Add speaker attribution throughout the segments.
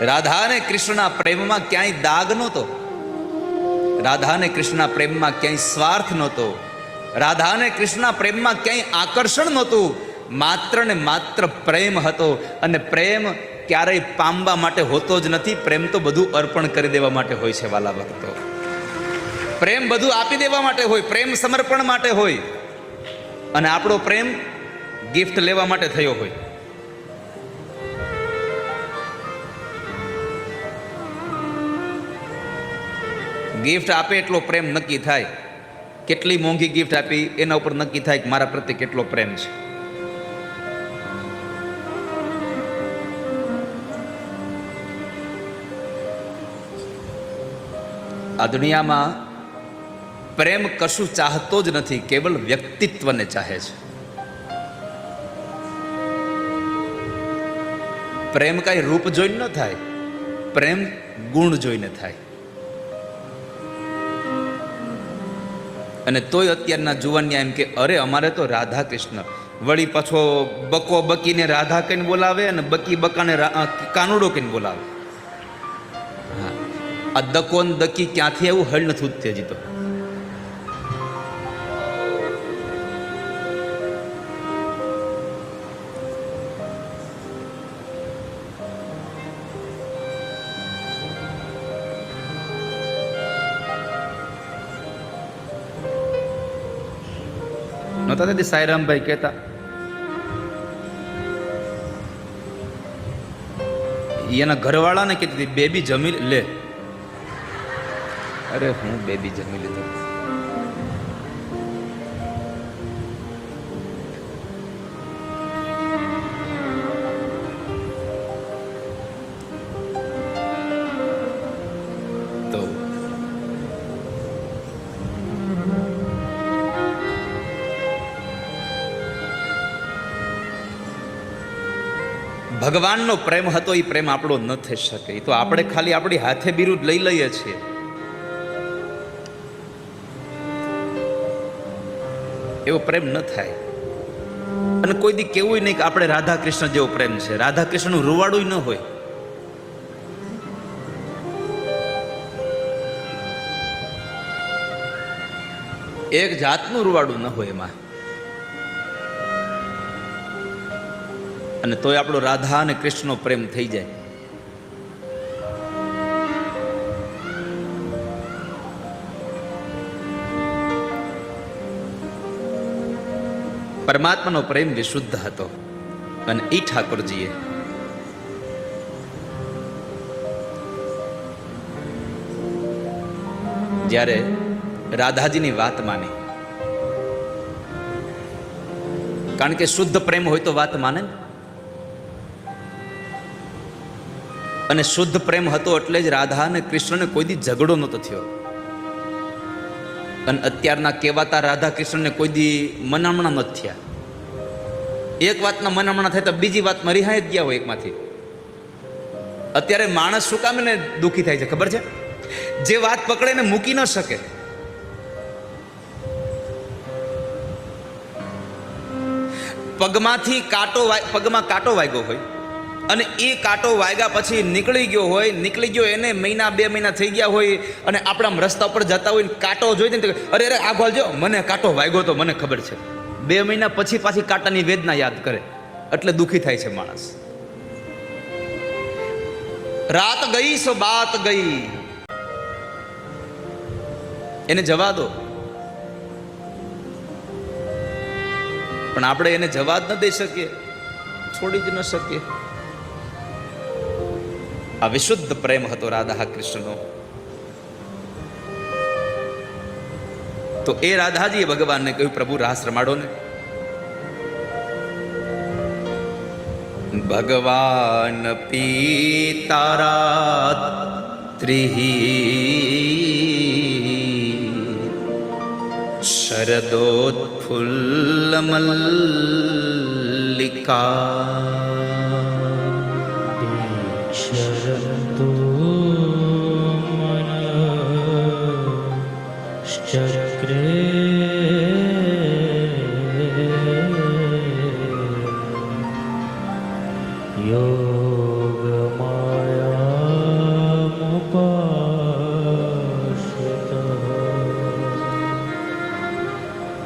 Speaker 1: રાધા અને કૃષ્ણના પ્રેમમાં ક્યાંય દાગ નહોતો. રાધા અને કૃષ્ણના પ્રેમમાં ક્યાંય સ્વાર્થ નહોતો. રાધા અને કૃષ્ણના પ્રેમમાં ક્યાંય આકર્ષણ નહોતું. માત્ર ને માત્ર પ્રેમ હતો. અને પ્રેમ ક્યારેય પામવા માટે હોતો જ નથી. પ્રેમ તો બધું અર્પણ કરી દેવા માટે હોય છે વાલા ભક્તો. પ્રેમ બધું આપી દેવા માટે હોય. પ્રેમ સમર્પણ માટે હોય. અને આપણો પ્રેમ ગિફ્ટ લેવા માટે થયો હોય. ગિફ્ટ આપે એટલો પ્રેમ નક્કી થાય. કેટલી મોંઘી ગિફ્ટ આપી એના ઉપર નક્કી થાય કે મારા પ્રત્યે કેટલો પ્રેમ છે. આ દુનિયામાં પ્રેમ કશું ચાહતો જ નથી, કેવલ વ્યક્તિત્વને ચાહે છે. પ્રેમ કઈ રૂપ જોઈને ન થાય, પ્રેમ ગુણ જોઈને થાય. અને તોય અત્યારના જુવાનિયા એમ કે અરે અમારે તો રાધા કૃષ્ણ, વળી પાછો બકો બકીને રાધા કહીને બોલાવે અને બકી બકાને કાનુડો કહીને બોલાવે. હા, આ દકો ને દકી ક્યાંથી એવું હળ નથી ઉઠતી હજી તો. નહોતા દાદી સાયરામભાઈ કહેતા, એના ઘરવાળાને કહેતી બેબી જમી લે. અરે હું બેબી જમી લીધું. તો ભગવાનનો પ્રેમ હતો, એ પ્રેમ આપણો ન થઈ શકે. એ તો આપણે ખાલી આપણી હાથે બિરુદ લઈ લઈએ છીએ. એવો પ્રેમ ન થાય. અને કોઈ દી કેવું નહીં કે આપણે રાધા કૃષ્ણ જેવો પ્રેમ છે. રાધા કૃષ્ણનું રૂવાડું ન હોય. એક જાતનું રૂવાડું ન હોય એમાં. અને તોય આપણો રાધા અને કૃષ્ણનો પ્રેમ થઈ જાય. પરમાત્માનો પ્રેમ વિશુદ્ધ હતો. અને એ ઠાકોરજીએ જ્યારે રાધાજીની વાત માની, કારણ કે શુદ્ધ પ્રેમ હોય તો વાત માને. અને શુદ્ધ પ્રેમ હતો એટલે જ રાધા અને કૃષ્ણને કોઈ દી ઝઘડો નહોતો થયો. અને અત્યારના કહેવાતા રાધા કૃષ્ણને કોઈ દી મનામણા નથી થયા. એક વાતના મનામણા થાય તો બીજી વાતમાં રિહાઈ જ ગયા હોય એકમાંથી. અત્યારે માણસ શું કામ એને દુઃખી થાય છે ખબર છે? જે વાત પકડે ને મૂકી ન શકે. પગમાંથી પગમાં કાંટો વાગ્યો હોય અને એ કાંટો વાગ્યા પછી નીકળી ગયો એને મહિના 2 મહિના થઈ ગયા હોય, અને આપણા રસ્તા ઉપર જતા હોય કાંટો જોઈ ને અરે અરે આ ગોલજો મને કાંટો વાગ્યો તો મને ખબર છે. 2 મહિના પછી પાછી કાંટાની વેદના યાદ કરે. એટલે દુઃખી થાય છે માણસ. રાત ગઈ સો બાત ગઈ, એને જવા દો. પણ આપણે એને જવા જ ન દઈ શકીએ, છોડી જ ન શકીએ. આ વિશુદ્ધ પ્રેમ હતો રાધા કૃષ્ણનો. તો એ રાધાજીએ ભગવાનને કહ્યું પ્રભુ રાસ રમાડો ને. ભગવાન પીતારાત્રિ શરદોત્ફુલ્લ મલ્લિકા
Speaker 2: શરદો મન ચક્રે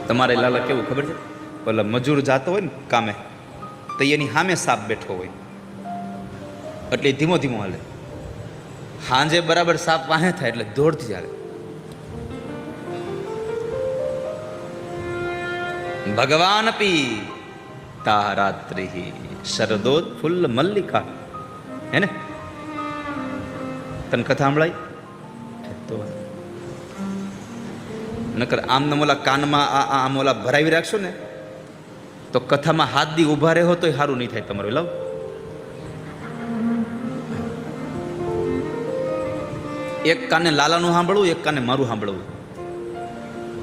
Speaker 1: તમારે લાલા કેવું ખબર છે, પેલા મજૂર જાતો હોય ને કામે, તો એની સામે સાપ બેઠો હોય એટલે ધીમો ધીમો હાલે. હાંજે બરાબર સાપ વાહે થાય એટલે દોડથી ચાલે. ભગવાન પી તારાત્રિ શરદોદ ફૂલ મલ્લિકા, હે ને? તને કથા સાંભળાય તો નકર આમ ને મોલા કાનમાં આમ ઓલા ભરાવી રાખશો ને તો કથામાં હાથ દી ઉભા રહો તો સારું નહીં થાય તમારું. લાવ એક કાને લાલાનું સાંભળવું, એક કાને મારું સાંભળવું.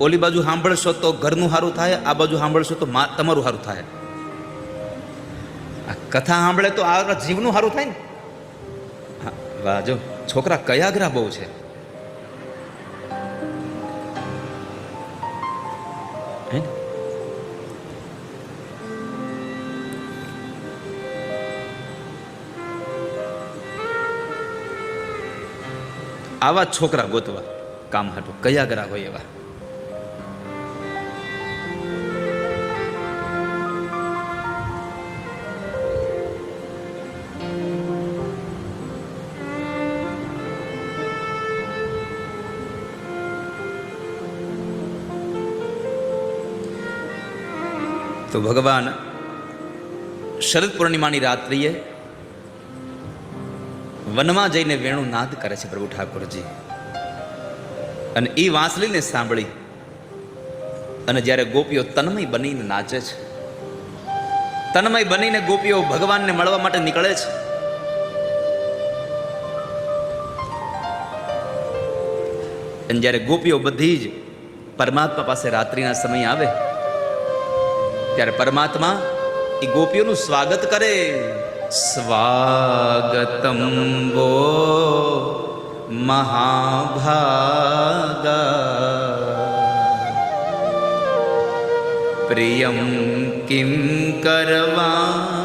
Speaker 1: ઓલી બાજુ સાંભળશો તો ઘરનું સારું થાય, આ બાજુ સાંભળશો તો તમારું સારું થાય. આ કથા સાંભળે તો આ જીવનું સારું થાય ને. હા વાહ, જો છોકરા કયાગ્રા બહુ છે. આવા છોકરા ગોતવા કામ હાટું કયાગ્રા હોય એવા. તો ભગવાન શરદ પૂર્ણિમાની રાત્રિએ વનમાં જઈને વેણુ નાદ કરે છે પ્રભુ ઠાકોરજી. અને એ વાંસળીને સાંભળી અને જ્યારે ગોપીઓ તન્મય બનીને નાચે છે, તન્મય બનીને ગોપીઓ ભગવાનને મળવા માટે નીકળે છે. અને જ્યારે ગોપીઓ બધી જ પરમાત્મા પાસે રાત્રિના સમય આવે ત્યારે પરમાત્મા એ ગોપીઓનું સ્વાગત કરે. સ્વાગતમ વો મહાભાગા પ્રિયમ કિમ કરવાણિવ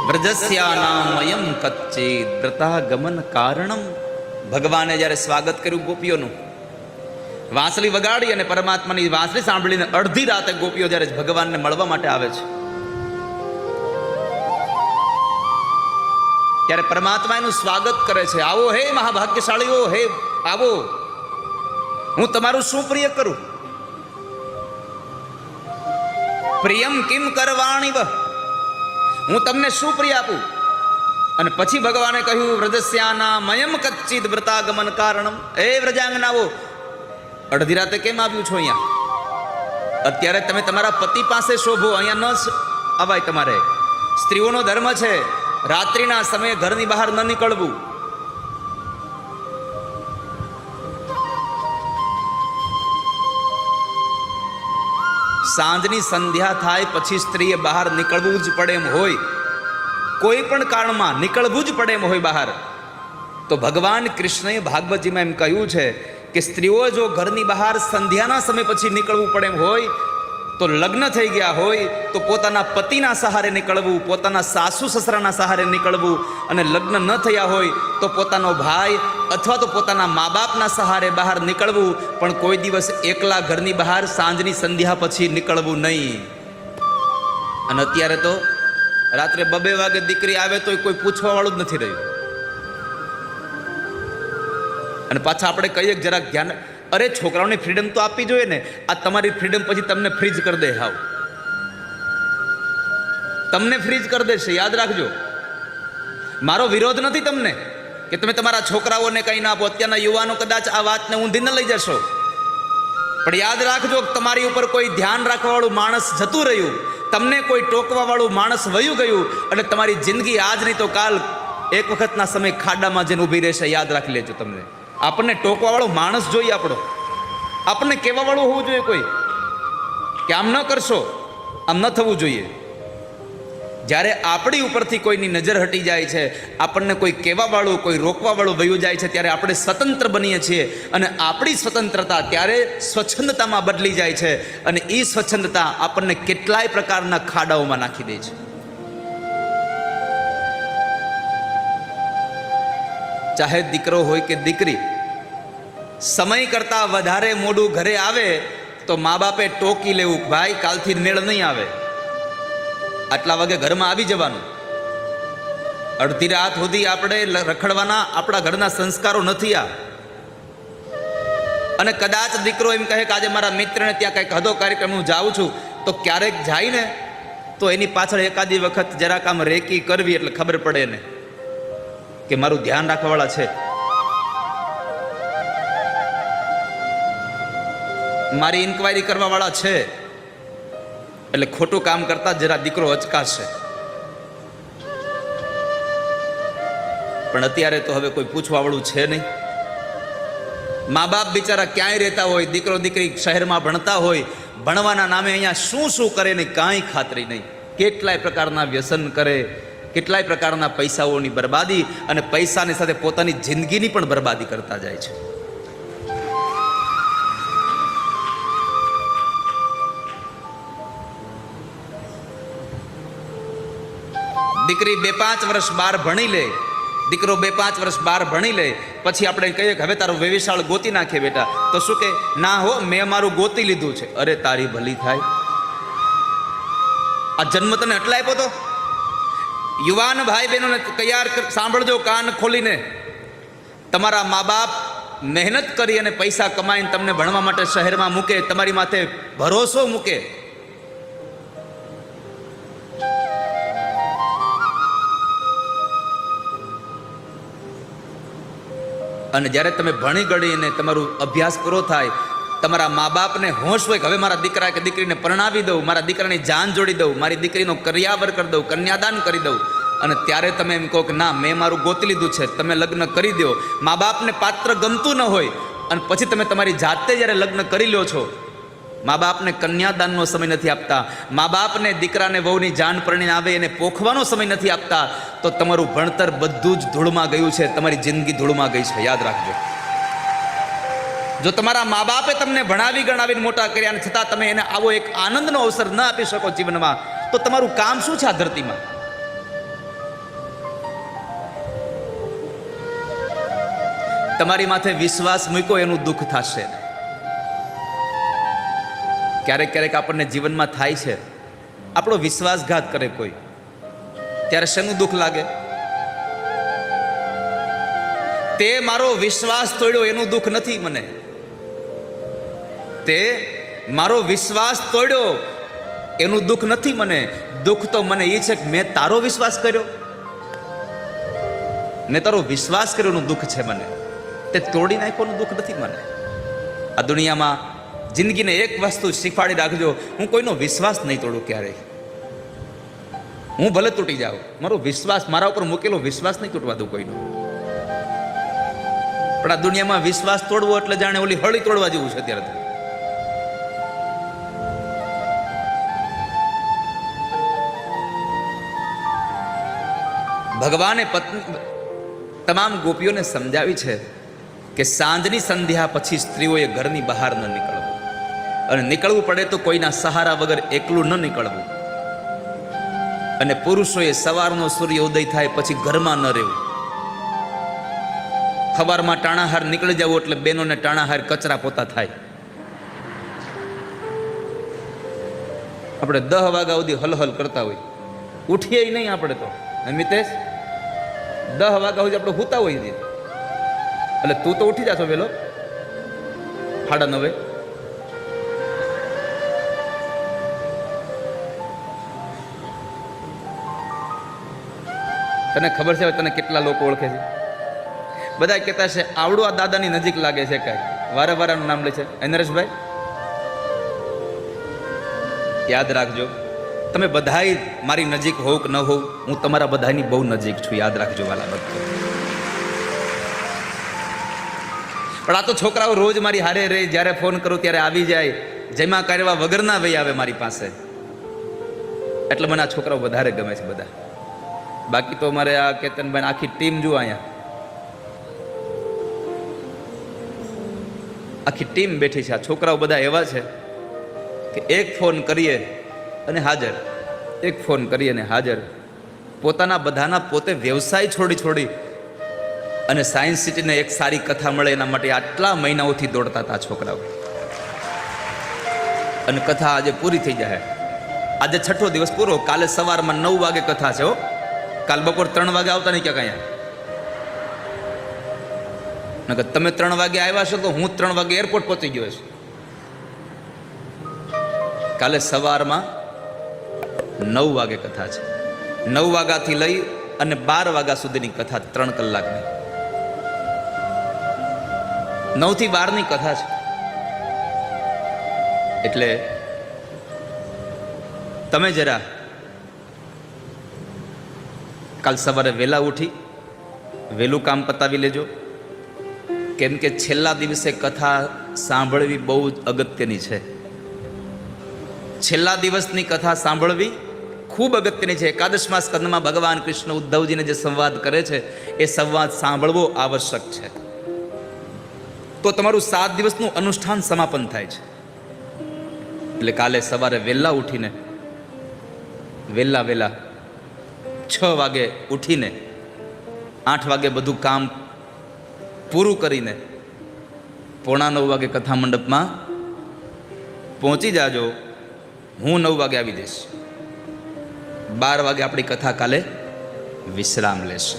Speaker 1: વ્રજસ્યાનામયમ કચ્ચિદ વ્રતાગમન કારણમ. ભગવાને જ્યારે સ્વાગત કર્યું ગોપીઓનું, વાંસળી વગાડી અને પરમાત્માની વાંસળી સાંભળીને અડધી રાતે ગોપીઓ જ્યારે ભગવાનને મળવા માટે આવે છે ત્યારે પરમાત્મા એનું સ્વાગત કરે છે. આવો હે મહાભાગ્યશાળીઓ, હે આવો, હું તમારું શું પ્રિય કરું. પ્રિયમ કિમ કરવાણીવ, હું તમને શું પ્રિય આપું. અને પછી ભગવાને કહ્યું વ્રજસ્યાના મયમ કચ્ચિદ વ્રતાગમન કારણમ. એ વ્રજાંગનાઓ, અડધી રાતે કેમ આવ્યું છો અહીંયા? અત્યારે તમે તમારા પતિ પાસે શોભો, અહીંયા ન અવાય. તમારે સ્ત્રીઓનો ધર્મ છે રાત્રિના સમયે ઘરની બહાર ન નીકળવું. સાંજની સંધ્યા થાય પછી સ્ત્રીએ બહાર નીકળવું જ પડે એમ હોય, કોઈ પણ કારણમાં નીકળવું જ પડે એમ હોય બહાર, તો ભગવાન કૃષ્ણએ ભાગવતજીમાં એમ કહ્યું છે કે સ્ત્રીઓ જો ઘરની બહાર સંધ્યાના સમય પછી નીકળવું પડે એમ હોય તો લગ્ન થઈ ગયા હોય તો પોતાના પતિના સહારે નીકળવું, પોતાના સાસુ સસરાના સહારે નીકળવું, અને લગ્ન ન થયા હોય તો પોતાનો ભાઈ અથવા તો પોતાના મા બાપના સહારે બહાર નીકળવું, પણ કોઈ દિવસ એકલા ઘરની બહાર સાંજની સંધ્યા પછી નીકળવું નહીં. અને અત્યારે તો રાત્રે 2 વાગે દીકરી આવે તો કોઈ પૂછવા વાળું જ નથી રહ્યું. અને પાછા આપણે કહીએ જરાક ધ્યાન, અરે છોકરાઓને ફ્રીડમ તો આપવી જોઈએ ને. આ તમારી ફ્રીડમ પછી તમને ફ્રીજ કરી દે. હાવ તમને ફ્રીજ કરી દેશે, યાદ રાખજો. મારો વિરોધ નથી તમને કે તમે તમારા છોકરાઓને કંઈ ના આપો. અત્યારના યુવાનો કદાચ આ વાતને ઊંધી ન લઈ જશો, પણ યાદ રાખજો તમારી ઉપર કોઈ ધ્યાન રાખવા વાળું માણસ જતું રહ્યું, તમને કોઈ ટોકવા વાળું માણસ વયું ગયું, એટલે તમારી જિંદગી આજ નહીં તો કાલ એક વખતના સમય ખાડામાં જઈને ઊભી રહેશે. યાદ રાખી લેજો. તમને આપણને ટોકવાવાળો માણસ જોઈએ, આપણને કહેવાવાળું હોવું જોઈએ કોઈ, કે આમ ન કરશો, આમ ન થવું જોઈએ. જ્યારે આપણી ઉપરથી કોઈની નજર હટી જાય છે, આપણને કોઈ કહેવાવાળું, કોઈ રોકવાવાળું વયું જાય છે, ત્યારે આપણે સ્વતંત્ર બનીએ છીએ. અને આપણી સ્વતંત્રતા ત્યારે સ્વચ્છંદતામાં બદલી જાય છે. અને એ સ્વચ્છંદતા આપણને કેટલાય પ્રકારના ખાડાઓમાં નાખી દે છે. ચાહે દીકરો હોય કે દીકરી, સમય કરતાં વધારે મોડું ઘરે આવે તો મા બાપે ટોકી લેવું, ભાઈ કાલથી મેળ નહીં આવે, આટલા વાગે ઘરમાં આવી જવાનું. અડધી રાત સુધી આપણે રખડવાના, આપણા ઘરના સંસ્કારો નથી આ. અને કદાચ દીકરો એમ કહે કે આજે મારા મિત્રને ત્યાં કંઈક હતો કાર્યક્રમ, હું જાઉં છું, તો ક્યારેક જાય ને તો એની પાછળ એકાદી વખત જરાક આમ રેકી કરવી, એટલે ખબર પડે ને કે મારું ધ્યાન રાખવાવાળા છે, મારી ઇન્ક્વાયરી કરવાવાળા છે. એટલે ખોટું કામ કરતા જરા દીકરો અચકાશે. પણ અત્યારે તો હવે કોઈ પૂછવાવાળું છે નહીં. મા બાપ બિચારા ક્યાંય રહેતા હોય, દીકરો દીકરી શહેરમાં ભણતા હોય, ભણવાના નામે અહીંયા શું શું કરે ને કાંઈ ખાતરી નહીં. કેટલાય પ્રકારના વ્યસન કરે, કેટલાય પ્રકારના પૈસાઓની બરબાદી, અને પૈસાની સાથે પોતાની જિંદગીની પણ બરબાદી કરતા જાય છે. દીકરી 2-5 વર્ષ બહાર ભણી લે, દીકરો 2-5 વર્ષ બહાર ભણી લે, પછી આપણે કહીએ કે હવે તારો વેવિશાળ ગોતી નાખે બેટા, તો શું કે ના હો, મેં મારું ગોતી લીધું છે. અરે તારી ભલી થાય, આ જન્મ તને એટલા આપ્યો તો. યુવાન ભાઈ બહેનોને તૈયાર સાંભળજો કાન ખોલીને. તમારા મા બાપ મહેનત કરી અને પૈસા કમાઈને તમને ભણવા માટે શહેરમાં મૂકે, તમારી માથે ભરોસો મૂકે, અને જ્યારે તમે ભણી ગળીને તમારું અભ્યાસ પૂરો થાય, તમારા મા બાપને હોશ હોય કે હવે મારા દીકરા કે દીકરીને પરણાવી દઉં, મારા દીકરાની જાન જોડી દઉં, મારી દીકરીનો કર્યાવર કરી દઉં, કન્યાદાન કરી દઉં, અને ત્યારે તમે એમ કહો કે ના મેં મારું ગોતી લીધું છે, તમે લગ્ન કરી દો. મા બાપને પાત્ર ગમતું ન હોય અને પછી તમે તમારી જાતે જ્યારે લગ્ન કરી લો છો, મા બાપને કન્યાદાનનો સમય નથી આપતા, મા બાપને દીકરાને વહુની જાન પરણીને આવે એને પોખવાનો સમય નથી આપતા, તો તમારું ભણતર બધું જ ધૂળમાં ગયું છે, તમારી જિંદગી ધૂળમાં ગઈ છે. યાદ રાખજો. જો તમારા મા બાપે તમને ભણાવી ગણાવીને મોટા કર્યા અને છતાં તમે એને આવો એક આનંદનો અવસર ન આપી શકો જીવનમાં, તો તમારું કામ શું છે આ ધરતીમાં? તમારી માથે વિશ્વાસ મૂક્યો એનું દુઃખ થશે. ક્યારેક ક્યારેક આપણને જીવનમાં થાય છે, આપણો વિશ્વાસઘાત કરે કોઈ, ત્યારે શેનું દુઃખ લાગે? તે મારો વિશ્વાસ તોડ્યો એનું દુઃખ નથી મને, તે મારો વિશ્વાસ તોડ્યો એનું દુઃખ નથી મને. દુઃખ તો મને એ છે કે મેં તારો વિશ્વાસ કર્યો, મેં તારો વિશ્વાસ કર્યો એનું દુઃખ છે મને. તે તોડી નાખ્યોનું દુઃખ નથી મને. આ દુનિયામાં જિંદગીને એક વસ્તુ શીખવાડી રાખજો, હું કોઈનો વિશ્વાસ નહીં તોડું ક્યારેય. હું ભલે તૂટી જાઉં, મારો વિશ્વાસ, મારા ઉપર મૂકેલો વિશ્વાસ નહીં તૂટવા દઉં કોઈનો. પણ આ દુનિયામાં વિશ્વાસ તોડવો એટલે જાણે ઓલી હળી તોડવા જેવું છે અત્યારે. ભગવાને તમામ ગોપીઓને સમજાવી છે કે સાંજની સંધ્યા પછી સ્ત્રીઓએ ઘરની બહાર ન નીકળવું, અને નીકળવું પડે તો કોઈના સહારા વગર એકલું ન નીકળવું, અને પુરુષોએ સવારનો સૂર્ય ઉદય થાય પછી ઘરમાં ન રહેવું. સવારમાં ટાણાહાર નીકળી જવું એટલે બહેનોને ટાણાહાર કચરા પોતા થાય. આપણે 10 વાગ્યા સુધી હલહલ કરતા હોય, ઉઠીએ નહીં આપણે તો. મિતેશ 10 વાગ્યા સુધી આપણે સૂતા હોઈએ, એટલે તું તો ઉઠી જાશો વેલો 9:30. તને ખબર છે તને કેટલા લોકો ઓળખે છે? બધા કહેતા છે આવડું આ દાદાની નજીક લાગે છે, કાંઈ વારે વારાનું નામ લે છે. નરેશભાઈ યાદ રાખજો, તમે બધાય મારી નજીક હોવ કે ન હોવ, હું તમારા બધાની બહુ નજીક છું. યાદ રાખજો વાલા ભક્તો. પણ આ તો છોકરાઓ રોજ મારી હારે રહે, જ્યારે ફોન કરું ત્યારે આવી જાય, જેમાં કરવા વગરના વહી આવે મારી પાસે. એટલે મને આ છોકરાઓ વધારે ગમે છે બધા. બાકી તો મારે આ કેતનભાઈ આખી ટીમ જુઓ, અહીંયા આખી ટીમ બેઠી છે. આ છોકરાઓ બધા એવા છે કે એક ફોન કરીએ અને હાજર, એક ફોન કરીએ અને હાજર. પોતાના બધાના પોતે વ્યવસાય છોડી અને સાયન્સ સિટીને એક સારી કથા મળે એના માટે આટલા મહિનાઓથી દોડતા હતા છોકરાઓ. અને કથા આજે પૂરી થઈ જાય. આજે 6ઠો દિવસ પૂરો. કાલે સવારમાં 9 વાગે કથા છે. કાલ બપોર 3 વાગે આવતા નહીં ક્યાંક અહીંયા. નકર તમે 3 વાગે આવ્યા છો તો હું 3 વાગે એરપોર્ટ પહોંચી ગયો છું. કાલે સવારમાં 9 વાગે કથા છે. 9 વાગ્યાથી લઈ અને 12 વાગ્યા સુધીની કથા, 3 કલાકની. 9 થી 12ની કથા છે. એટલે તમે જરા કાલ સવારે વહેલા ઉઠી વહેલું કામ પતાવી લેજો. કેમ કે છેલ્લા દિવસે કથા સાંભળવી બહુ જ અગત્યની છે. છેલ્લા દિવસની કથા સાંભળવી ખૂબ અગત્યની છે. એકાદશમા સ્કંદમાં ભગવાન કૃષ્ણ ઉદ્ધવજીને જે સંવાદ કરે છે એ સંવાદ સાંભળવો આવશ્યક છે. તો તમારું 7 દિવસનું અનુષ્ઠાન સમાપન થાય છે. એટલે કાલે સવારે વહેલા ઉઠીને વહેલા 6 વાગે ઉઠીને 8 વાગે બધું કામ પૂરું કરીને 8:45 વાગે કથા મંડપમાં પહોંચી જાજો. હું 9 વાગે આવી જઈશ. 12 વાગે આપણી કથા કાલે વિશ્રામ લેશે.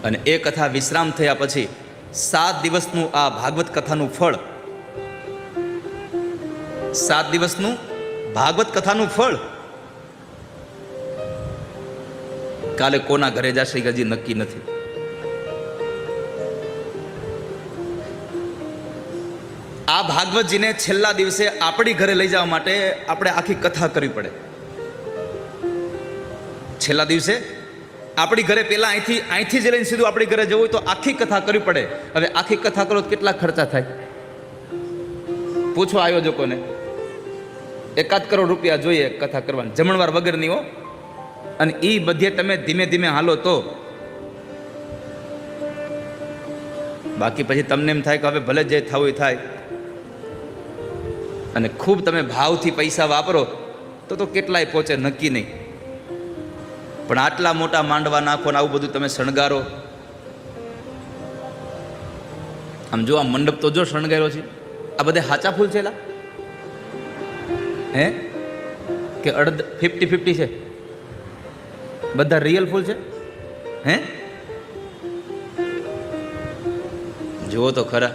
Speaker 1: અને એ કથા વિશ્રામ થયા પછી 7 દિવસનું આ ભાગવત કથાનું ફળ, 7 દિવસનું ભાગવત કથાનું ફળ કાલે કોના ઘરે જશે હજી નક્કી નથી. આ ભાગવતજીને છેલ્લા દિવસે આપણી ઘરે લઈ જવા માટે આપણે આખી કથા કરવી પડે. છેલ્લા દિવસે આપણી ઘરે પહેલા અહીંથી જ લઈને સીધું આપણી ઘરે જવું હોય તો આખી કથા કરવી પડે. હવે આખી કથા કરો તો કેટલા ખર્ચા થાય? પૂછો આયોજકોને. 1 કરોડ રૂપિયા જોઈએ કથા કરવાની, જમણવાર વગરની હો. અને એ બધે તમે ધીમે હાલો તો. બાકી પછી તમને એમ થાય કે હવે ભલે જે થવું એ થાય. અને ખૂબ તમે ભાવથી પૈસા વાપરો તો કેટલાય પહોંચે નક્કી નહીં. પણ આટલા મોટા માંડવા નાખો ને આવું બધું તમે શણગારો. આમ જો આ મંડપ તો જો શણગાર્યો છે, આ બધે હાચા ફૂલ છે લા? હે કે 50-50 છે? બધા રિયલ ફૂલ છે? હે જુઓ તો ખરા.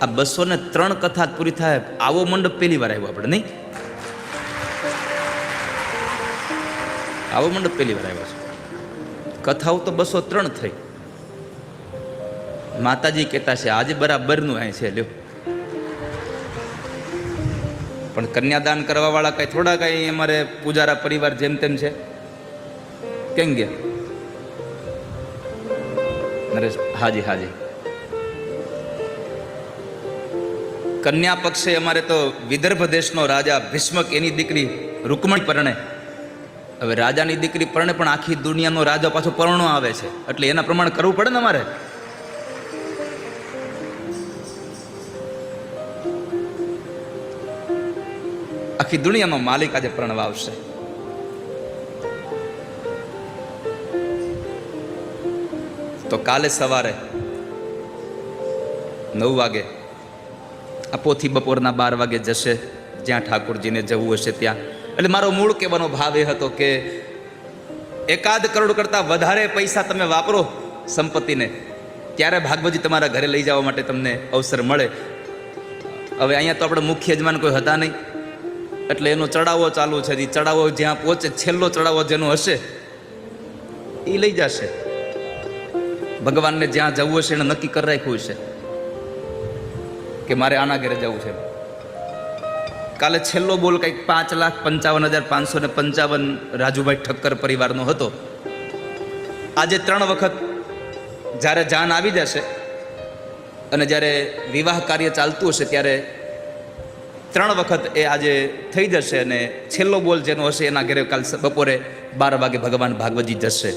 Speaker 1: આ 203 કથા પૂરી થાય આવો મંડપ પહેલી વાર આવ્યો આપણે, નહીં? આવો મંડપ પહેલી વાર આવ્યો છે. કથાઓ તો 203 થઈ. માતાજી કહેતા છે આજે બરાબરનું અહીં છે લ્યો. પણ કન્યાદાન કરવા વાળા કઈ થોડા કઈ અમારે પૂજારા પરિવાર જેમ તેમ છે? કેમ ગયા નરેશ? હાજી. કન્યા પક્ષે અમારે તો વિદર્ભ દેશનો રાજા ભીષ્મક એની દીકરી રૂકમણી પરણે. હવે રાજાની દીકરી પરણે પણ આખી દુનિયાનો રાજા પાછો પરણો આવે છે, એટલે એના પ્રમાણે કરવું પડે ને અમારે. આખી દુનિયાનો માલિક આજે પરણવા આવશે. તો કાલે સવારે 9 વાગે આપોથી બપોરના 12 વાગે જશે જ્યાં ઠાકોરજીને જવું હશે ત્યાં. એટલે મારો મૂળ કહેવાનો ભાવ એ હતો કે 1 કરોડ કરતાં વધારે પૈસા તમે વાપરો સંપત્તિને, ત્યારે ભાગવતજી તમારા ઘરે લઈ જવા માટે તમને અવસર મળે. હવે અહીંયા તો આપણે મુખ્ય યજમાન કોઈ હતા નહીં, એટલે એનો ચડાવો ચાલુ છે. ચડાવો જ્યાં પહોંચે, છેલ્લો ચડાવો જેનો હશે એ લઈ જશે. ભગવાનને જ્યાં જવું હશે એને નક્કી કરી રાખ્યું છે કે મારે આના ઘરે જવું છે. કાલે છેલ્લો બોલ કંઈક 5,55,555 રાજુભાઈ ઠક્કર પરિવારનો હતો. આજે 3 વખત જ્યારે જાન આવી જશે અને જ્યારે વિવાહ કાર્ય ચાલતું હશે ત્યારે 3 વખત એ આજે થઈ જશે અને છેલ્લો બોલ જેનો હશે એના ઘરે કાલ બપોરે 12 વાગે ભગવાન ભાગવતજી જશે.